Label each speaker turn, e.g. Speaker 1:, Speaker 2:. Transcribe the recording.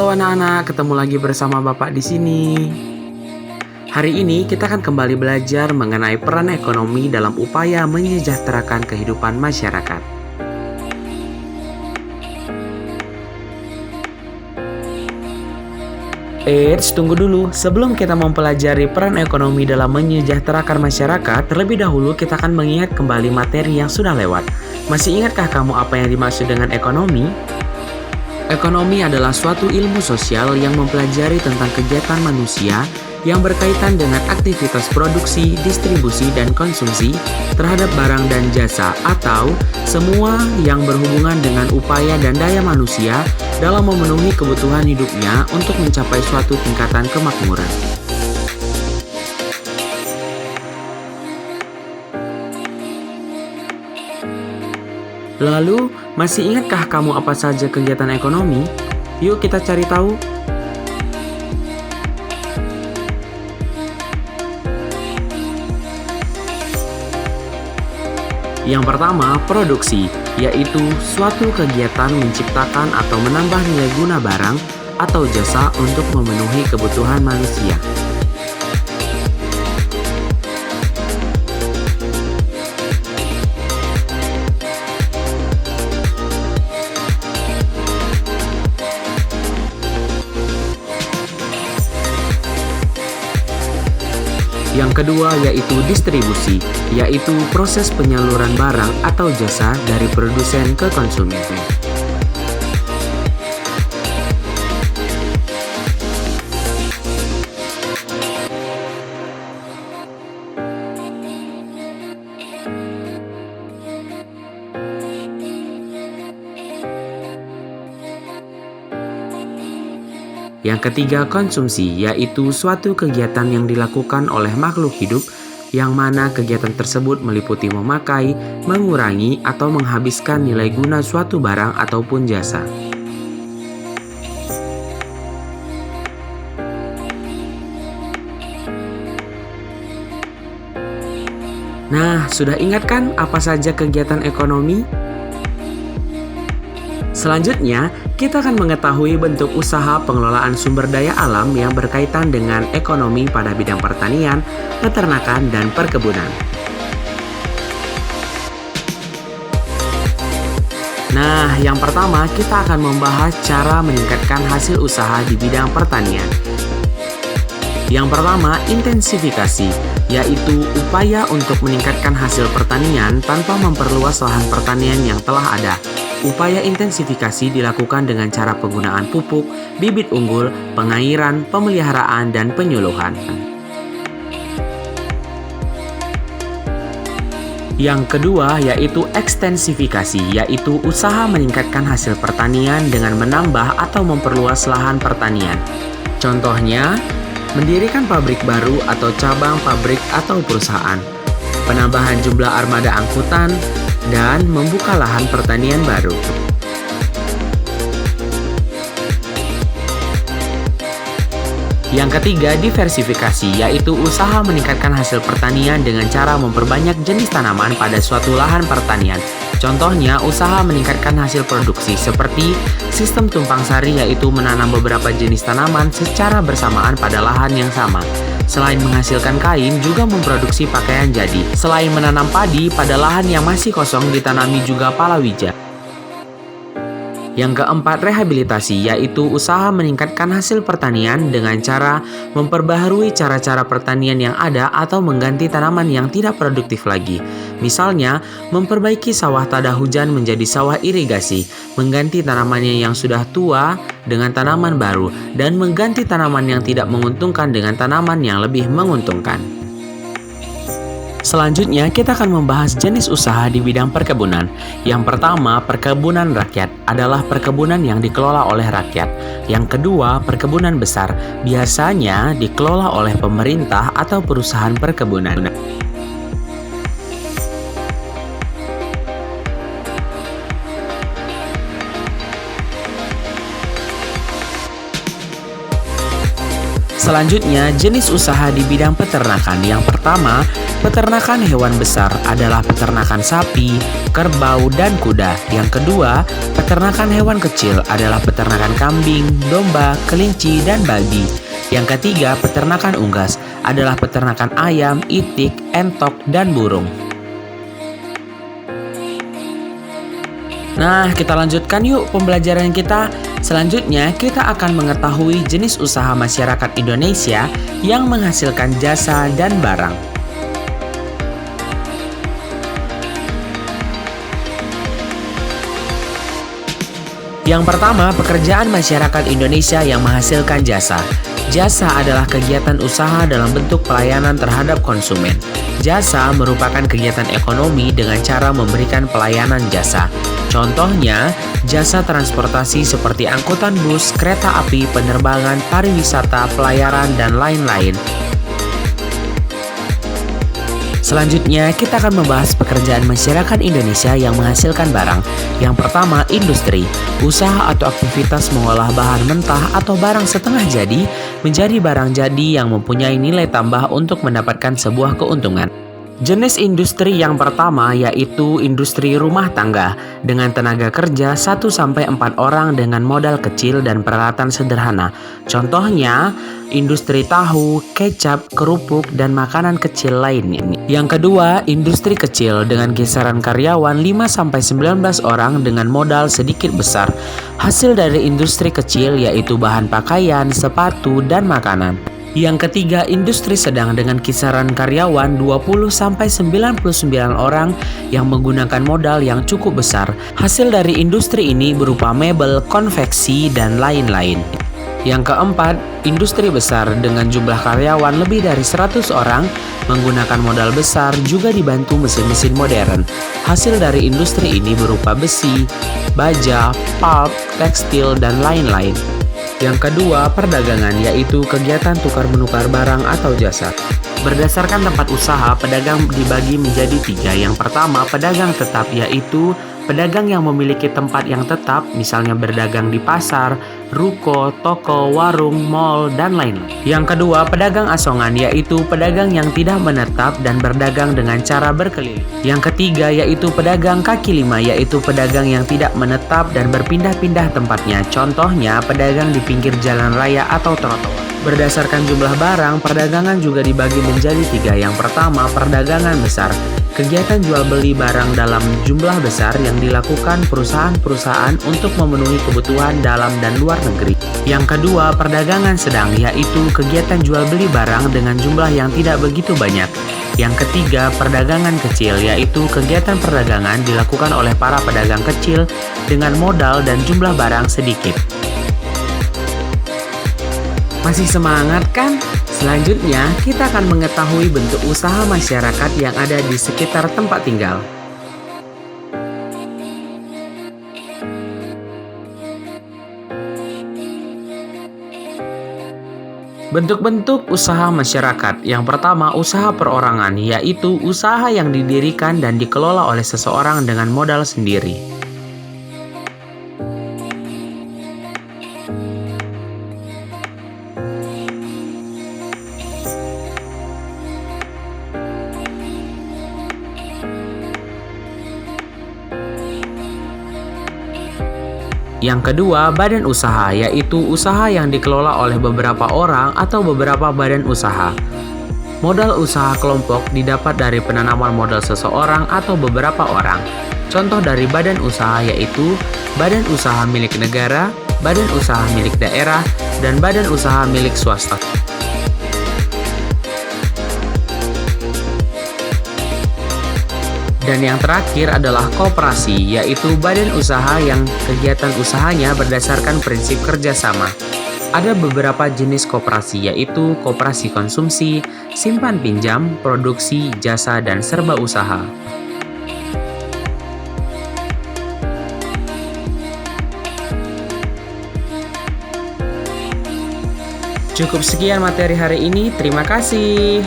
Speaker 1: Halo anak-anak, ketemu lagi bersama Bapak di sini. Hari ini kita akan kembali belajar mengenai peran ekonomi dalam upaya menyejahterakan kehidupan masyarakat. Eits, tunggu dulu. Sebelum kita mempelajari peran ekonomi dalam menyejahterakan masyarakat, terlebih dahulu kita akan mengingat kembali materi yang sudah lewat. Masih ingatkah kamu apa yang dimaksud dengan ekonomi? Ekonomi adalah suatu ilmu sosial yang mempelajari tentang kegiatan manusia yang berkaitan dengan aktivitas produksi, distribusi, dan konsumsi terhadap barang dan jasa atau semua yang berhubungan dengan upaya dan daya manusia dalam memenuhi kebutuhan hidupnya untuk mencapai suatu tingkatan kemakmuran. Lalu, masih ingatkah kamu apa saja kegiatan ekonomi? Yuk kita cari tahu. Yang pertama, produksi, yaitu suatu kegiatan menciptakan atau menambah nilai guna barang atau jasa untuk memenuhi kebutuhan manusia. Yang kedua yaitu distribusi, yaitu proses penyaluran barang atau jasa dari produsen ke konsumen. Yang ketiga, konsumsi, yaitu suatu kegiatan yang dilakukan oleh makhluk hidup yang mana kegiatan tersebut meliputi memakai, mengurangi, atau menghabiskan nilai guna suatu barang ataupun jasa. Nah, sudah ingat kan apa saja kegiatan ekonomi? Selanjutnya, kita akan mengetahui bentuk usaha pengelolaan sumber daya alam yang berkaitan dengan ekonomi pada bidang pertanian, peternakan, dan perkebunan. Nah, yang pertama kita akan membahas cara meningkatkan hasil usaha di bidang pertanian. Yang pertama, intensifikasi, yaitu upaya untuk meningkatkan hasil pertanian tanpa memperluas lahan pertanian yang telah ada. Upaya intensifikasi dilakukan dengan cara penggunaan pupuk, bibit unggul, pengairan, pemeliharaan, dan penyuluhan. Yang kedua yaitu ekstensifikasi, yaitu usaha meningkatkan hasil pertanian dengan menambah atau memperluas lahan pertanian. Contohnya, mendirikan pabrik baru atau cabang pabrik atau perusahaan, penambahan jumlah armada angkutan, dan membuka lahan pertanian baru. Yang ketiga, diversifikasi, yaitu usaha meningkatkan hasil pertanian dengan cara memperbanyak jenis tanaman pada suatu lahan pertanian. Contohnya, usaha meningkatkan hasil produksi seperti sistem tumpang sari, yaitu menanam beberapa jenis tanaman secara bersamaan pada lahan yang sama. Selain menghasilkan kain, juga memproduksi pakaian jadi. Selain menanam padi, pada lahan yang masih kosong ditanami juga palawija. Yang keempat, rehabilitasi, yaitu usaha meningkatkan hasil pertanian dengan cara memperbaharui cara-cara pertanian yang ada atau mengganti tanaman yang tidak produktif lagi. Misalnya, memperbaiki sawah tada hujan menjadi sawah irigasi, mengganti tanamannya yang sudah tua dengan tanaman baru, dan mengganti tanaman yang tidak menguntungkan dengan tanaman yang lebih menguntungkan. Selanjutnya, kita akan membahas jenis usaha di bidang perkebunan. Yang pertama, perkebunan rakyat adalah perkebunan yang dikelola oleh rakyat. Yang kedua, perkebunan besar, biasanya dikelola oleh pemerintah atau perusahaan perkebunan. Selanjutnya, jenis usaha di bidang peternakan. Yang pertama, peternakan hewan besar adalah peternakan sapi, kerbau, dan kuda. Yang kedua, peternakan hewan kecil adalah peternakan kambing, domba, kelinci, dan babi. Yang ketiga, peternakan unggas adalah peternakan ayam, itik, entok, dan burung. Nah, kita lanjutkan yuk pembelajaran kita. Selanjutnya, kita akan mengetahui jenis usaha masyarakat Indonesia yang menghasilkan jasa dan barang. Yang pertama, pekerjaan masyarakat Indonesia yang menghasilkan jasa. Jasa adalah kegiatan usaha dalam bentuk pelayanan terhadap konsumen. Jasa merupakan kegiatan ekonomi dengan cara memberikan pelayanan jasa. Contohnya, jasa transportasi seperti angkutan bus, kereta api, penerbangan, pariwisata, pelayaran, dan lain-lain. Selanjutnya, kita akan membahas pekerjaan masyarakat Indonesia yang menghasilkan barang. Yang pertama, industri. Usaha atau aktivitas mengolah bahan mentah atau barang setengah jadi menjadi barang jadi yang mempunyai nilai tambah untuk mendapatkan sebuah keuntungan. Jenis industri yang pertama yaitu industri rumah tangga dengan tenaga kerja 1-4 orang dengan modal kecil dan peralatan sederhana. Contohnya, industri tahu, kecap, kerupuk, dan makanan kecil lainnya. Yang kedua, industri kecil dengan kisaran karyawan 5-19 orang dengan modal sedikit besar. Hasil dari industri kecil yaitu bahan pakaian, sepatu, dan makanan. Yang ketiga, industri sedang dengan kisaran karyawan 20-99 orang yang menggunakan modal yang cukup besar. Hasil dari industri ini berupa mebel, konveksi, dan lain-lain. Yang keempat, industri besar dengan jumlah karyawan lebih dari 100 orang menggunakan modal besar juga dibantu mesin-mesin modern. Hasil dari industri ini berupa besi, baja, pulp, tekstil, dan lain-lain. Yang kedua, perdagangan, yaitu kegiatan tukar-menukar barang atau jasa. Berdasarkan tempat usaha, pedagang dibagi menjadi 3. Yang pertama, pedagang tetap, yaitu pedagang yang memiliki tempat yang tetap, misalnya berdagang di pasar, ruko, toko, warung, mal, dan lain-lain. Yang kedua, pedagang asongan, yaitu pedagang yang tidak menetap dan berdagang dengan cara berkeliling. Yang ketiga, yaitu pedagang kaki lima, yaitu pedagang yang tidak menetap dan berpindah-pindah tempatnya. Contohnya, pedagang di pinggir jalan raya atau trotoar. Berdasarkan jumlah barang, perdagangan juga dibagi menjadi 3. Yang pertama, perdagangan besar. Kegiatan jual beli barang dalam jumlah besar yang dilakukan perusahaan-perusahaan untuk memenuhi kebutuhan dalam dan luar negeri. Yang kedua, perdagangan sedang, yaitu kegiatan jual beli barang dengan jumlah yang tidak begitu banyak. Yang ketiga, perdagangan kecil, yaitu kegiatan perdagangan dilakukan oleh para pedagang kecil dengan modal dan jumlah barang sedikit. Masih semangat kan? Selanjutnya, kita akan mengetahui bentuk usaha masyarakat yang ada di sekitar tempat tinggal. Bentuk-bentuk usaha masyarakat. Yang pertama, usaha perorangan, yaitu usaha yang didirikan dan dikelola oleh seseorang dengan modal sendiri. Yang kedua, badan usaha, yaitu usaha yang dikelola oleh beberapa orang atau beberapa badan usaha. Modal usaha kelompok didapat dari penanaman modal seseorang atau beberapa orang. Contoh dari badan usaha yaitu badan usaha milik negara, badan usaha milik daerah, dan badan usaha milik swasta. Dan yang terakhir adalah koperasi, yaitu badan usaha yang kegiatan usahanya berdasarkan prinsip kerjasama. Ada beberapa jenis koperasi, yaitu koperasi konsumsi, simpan pinjam, produksi, jasa, dan serba usaha. Cukup sekian materi hari ini, terima kasih.